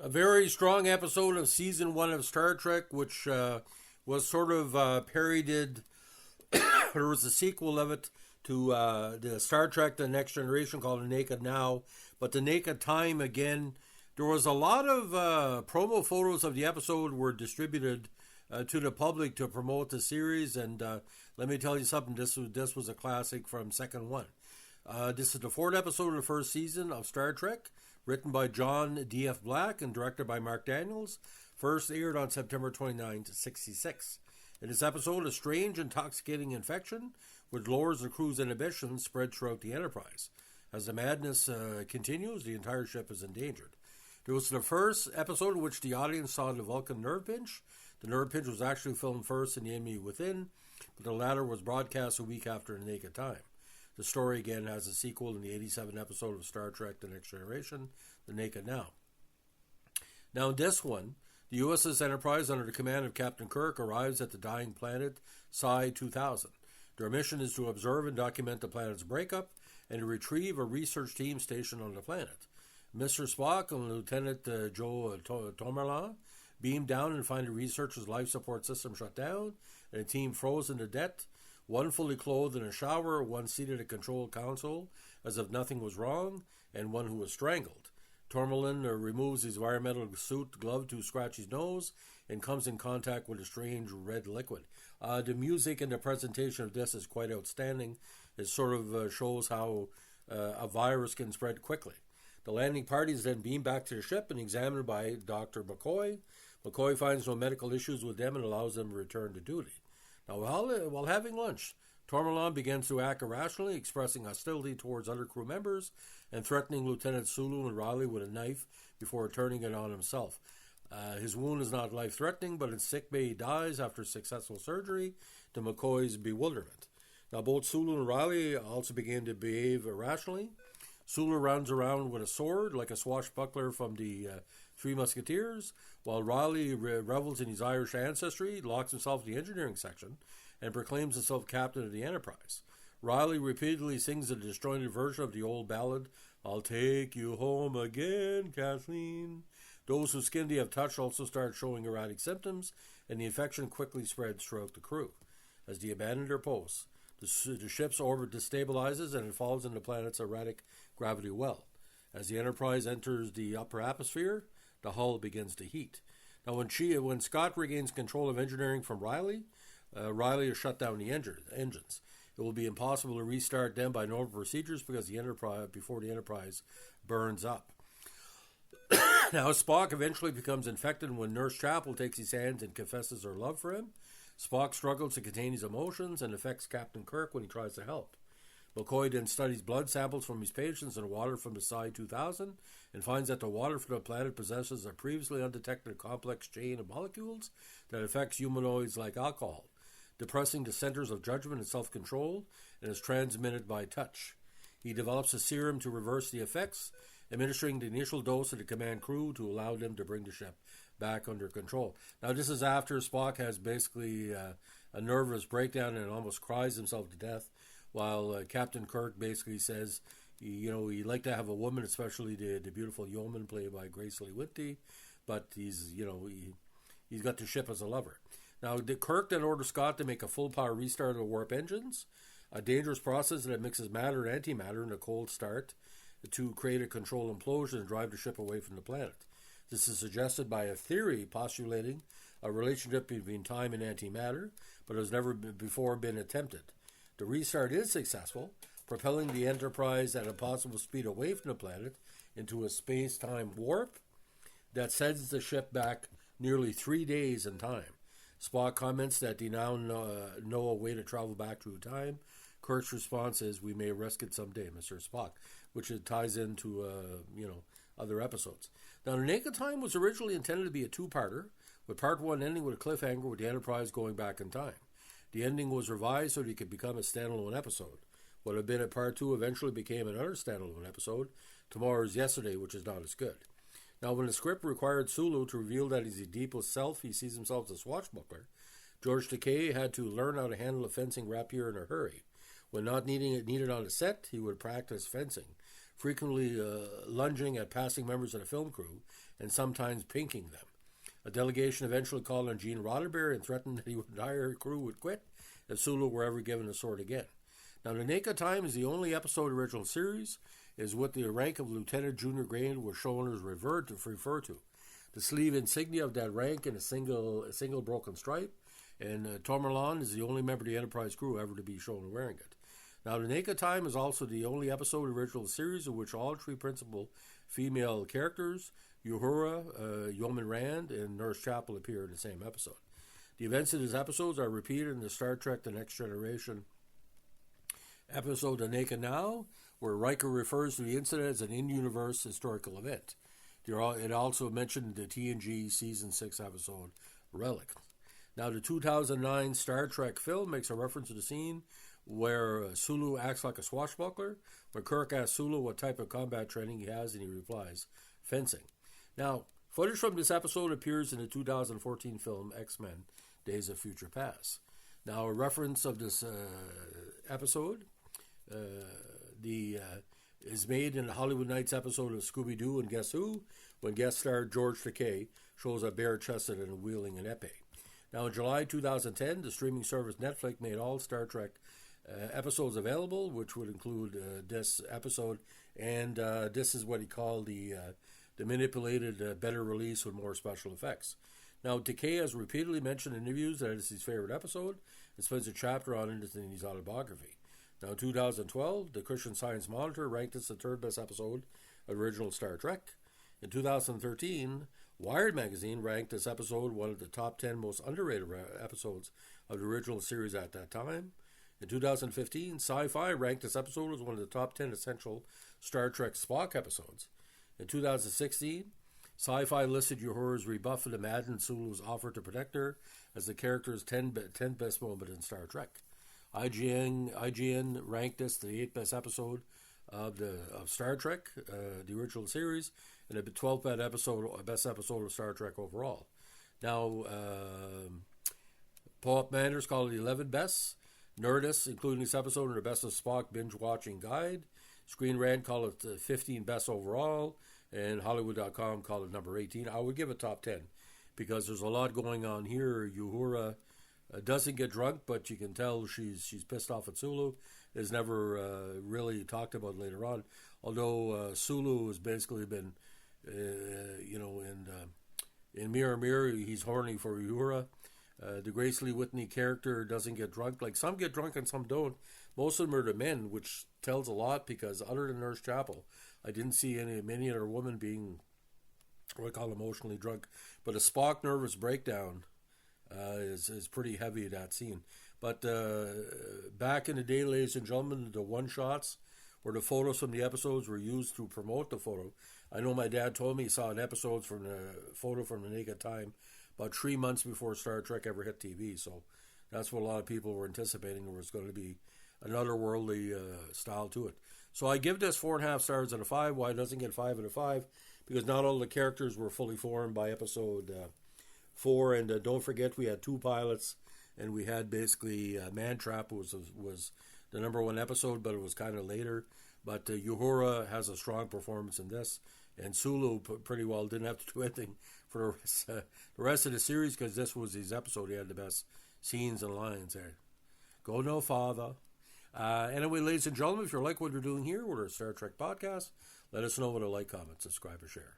A very strong episode of season one of Star Trek, which was sort of parodied. There was a sequel of it to the Star Trek The Next Generation called The Naked Now. But The Naked Time, again, there was a lot of promo photos of the episode were distributed to the public to promote the series. And let me tell you something, this was a classic from second one. This is the fourth episode of the first season of Star Trek, written by John D.F. Black and directed by Mark Daniels. First aired on September 29, 1966. In this episode, a strange, intoxicating infection which lowers the crew's inhibitions spread throughout the Enterprise. As the madness continues, the entire ship is endangered. It was the first episode in which the audience saw the Vulcan nerve pinch. The nerve pinch was actually filmed first in The Enemy Within, but the latter was broadcast a week after The Naked Time. The story again has a sequel in the 87 episode of Star Trek The Next Generation, The Naked Now. Now in this one, the USS Enterprise, under the command of Captain Kirk, arrives at the dying planet Psi 2000. Their mission is to observe and document the planet's breakup and to retrieve a research team stationed on the planet. Mr. Spock and Lieutenant Joe Tomerla beam down and find the researchers' life support system shut down and a team frozen to death, one fully clothed in a shower, one seated at a control console as if nothing was wrong, and one who was strangled. Tourmaline removes his environmental suit glove to scratch his nose and comes in contact with a strange red liquid. The music and the presentation of this is quite outstanding. It sort of shows how a virus can spread quickly. The landing party is then beamed back to the ship and examined by Dr. McCoy. McCoy finds no medical issues with them and allows them to return to duty. Now, while having lunch, Tourmaline begins to act irrationally, expressing hostility towards other crew members and threatening Lieutenant Sulu and Riley with a knife before turning it on himself. His wound is not life-threatening, but in sickbay he dies after successful surgery, to McCoy's bewilderment. Now, both Sulu and Riley also begin to behave irrationally. Sulu runs around with a sword, like a swashbuckler from the Three Musketeers, while Riley revels in his Irish ancestry, locks himself in the engineering section, and proclaims himself captain of the Enterprise. Riley repeatedly sings a disjointed version of the old ballad, "I'll take you home again, Kathleen." Those whose skin they have touched also start showing erratic symptoms, and the infection quickly spreads throughout the crew. As they abandon their posts, the ship's orbit destabilizes and it falls into the planet's erratic gravity well. As the Enterprise enters the upper atmosphere, the hull begins to heat. Now, when Scott regains control of engineering from Riley, Riley has shut down the engines. It will be impossible to restart them by normal procedures before the Enterprise burns up. Now, Spock eventually becomes infected when Nurse Chapel takes his hand and confesses her love for him. Spock struggles to contain his emotions and affects Captain Kirk when he tries to help. McCoy then studies blood samples from his patients and water from the Psi 2000 and finds that the water from the planet possesses a previously undetected complex chain of molecules that affects humanoids like alcohol, depressing the centers of judgment and self-control, and is transmitted by touch. He develops a serum to reverse the effects, administering the initial dose to the command crew to allow them to bring the ship back under control. Now, this is after Spock has basically a nervous breakdown and almost cries himself to death, while Captain Kirk basically says, he'd like to have a woman, especially the beautiful yeoman played by Grace Lee Whitty, but he's got the ship as a lover. Now, Kirk then orders Scott to make a full-power restart of the warp engines, a dangerous process that mixes matter and antimatter in a cold start to create a controlled implosion and drive the ship away from the planet. This is suggested by a theory postulating a relationship between time and antimatter, but has never before been attempted. The restart is successful, propelling the Enterprise at a possible speed away from the planet into a space-time warp that sends the ship back nearly 3 days in time. Spock comments that they now know a way to travel back through time. Kirk's response is, "We may risk it someday, Mr. Spock," which it ties into, other episodes. Now, The Naked Time was originally intended to be a two-parter, with part one ending with a cliffhanger with the Enterprise going back in time. The ending was revised so that it could become a standalone episode. What had been a part two eventually became another standalone episode, Tomorrow's Yesterday, which is not as good. Now, when the script required Sulu to reveal that his deepest self, he sees himself as a swashbuckler, George Takei had to learn how to handle a fencing rapier in a hurry. When not needing it needed on the set, he would practice fencing. frequently lunging at passing members of the film crew and sometimes pinking them. A delegation eventually called on Gene Roddenberry and threatened that he would entire crew would quit if Sulu were ever given a sword again. Now, The Naked Time is the only episode of the original series, is what the rank of Lieutenant Junior Grade was showrunners refer to. The sleeve insignia of that rank in a single broken stripe, and Tourmalin is the only member of the Enterprise crew ever to be shown wearing it. Now, The Naked Time is also the only episode of the original series in which all three principal female characters, Uhura, Yeoman Rand, and Nurse Chapel, appear in the same episode. The events of these episodes are repeated in the Star Trek The Next Generation episode The Naked Now, where Riker refers to the incident as an in-universe historical event. It also mentioned the TNG Season 6 episode Relic. Now, the 2009 Star Trek film makes a reference to the scene where Sulu acts like a swashbuckler. When Kirk asks Sulu what type of combat training he has, and he replies, fencing. Now, footage from this episode appears in the 2014 film X-Men Days of Future Past. Now, a reference of this episode is made in the Hollywood Nights episode of Scooby-Doo and Guess Who, when guest star George Takei shows up bare-chested and wielding an epee. Now, in July 2010, the streaming service Netflix made all Star Trek episodes available, which would include this episode, and this is what he called the manipulated better release with more special effects. Now, Takei has repeatedly mentioned in interviews that it's his favorite episode and spends a chapter on it in his autobiography. Now, in 2012, the Christian Science Monitor ranked this the third best episode of original Star Trek. In 2013, Wired magazine ranked this episode one of the top 10 most underrated episodes of the original series at that time. In 2015, Sci-Fi ranked this episode as one of the top 10 essential Star Trek Spock episodes. In 2016, Sci-Fi listed Uhura's rebuff of the Madden Sulu's offer to protect her as the character's 10th best moment in Star Trek. IGN ranked this the 8th best episode of Star Trek, the original series, and the 12th best episode of Star Trek overall. Now, Paul Manders called it the 11th best. Nerdist, including this episode in the Best of Spock binge-watching guide. Screen Rant called it the 15th best overall, and Hollywood.com called it number 18. I would give it top 10 because there's a lot going on here. Uhura doesn't get drunk, but you can tell she's pissed off at Sulu. Is never really talked about later on. Although Sulu has basically been, in Mirror Mirror, he's horny for Uhura. The Grace Lee Whitney character doesn't get drunk. Like, some get drunk and some don't. Most of them are the men, which tells a lot because other than Nurse Chapel, I didn't see many other women being what I call emotionally drunk. But a Spock nervous breakdown is pretty heavy, that scene. But back in the day, ladies and gentlemen, the one-shots where the photos from the episodes were used to promote the photo. I know my dad told me he saw an episode from the photo from The Naked Time about 3 months before Star Trek ever hit TV. So that's what a lot of people were anticipating, there was going to be an otherworldly style to it. So I give this 4.5 stars out of 5. Why it doesn't get 5 out of 5? Because not all the characters were fully formed by episode 4. And don't forget, we had 2 pilots, and we had basically Man Trap was the number 1 episode, but it was kind of later. But Uhura has a strong performance in this, and Sulu pretty well didn't have to do anything for the rest of the series because this was his episode. He had the best scenes and lines there. Go no farther. Anyway, ladies and gentlemen, if you like what we're doing here with our Star Trek podcast, let us know with a like, comment, subscribe, or share.